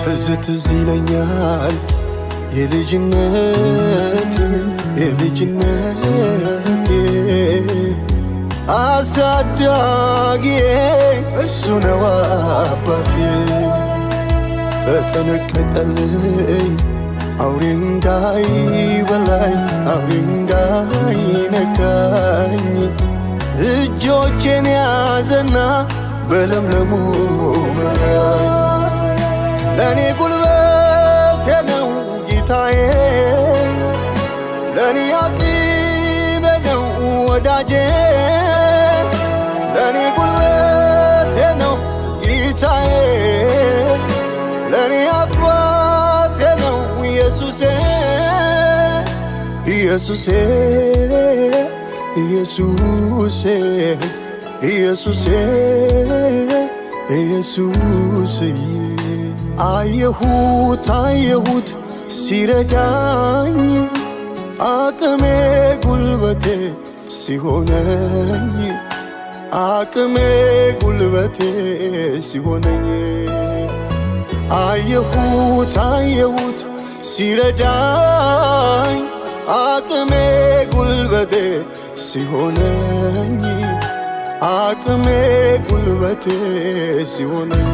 ትዝ ይለኛል የልጅነቴ አሳዳጊዬ እሱ ነው አባቴ ተጠነቀቀልኝ አውሬ እንዳይበላኝ አውሬ እንዳይነካኝ እጆቼን ያዘና በለምለሙ መራኝ ለኔ ጉልበቴ ነው ጌታዬ ለኔ አቅሜ ነው ወዳጄ ለኔ ጉልበቴ ነው ጌታዬ ለኔ አባቴ ነው ኢየሱሴ ኢየሱሴ ኢየሱሴ ኢየሱሴ ኢየሱሴ አየሁት ሲረዳኝ አቅሜ ጉልበቴ ሲሆነኝ አቅሜ ጉልበቴ ሲሆነኝ አየሁት ሲረዳኝ አቅሜ ጉልበቴ ሲሆነኝ አቅሜ ጉልበቴ ሲሆነኝ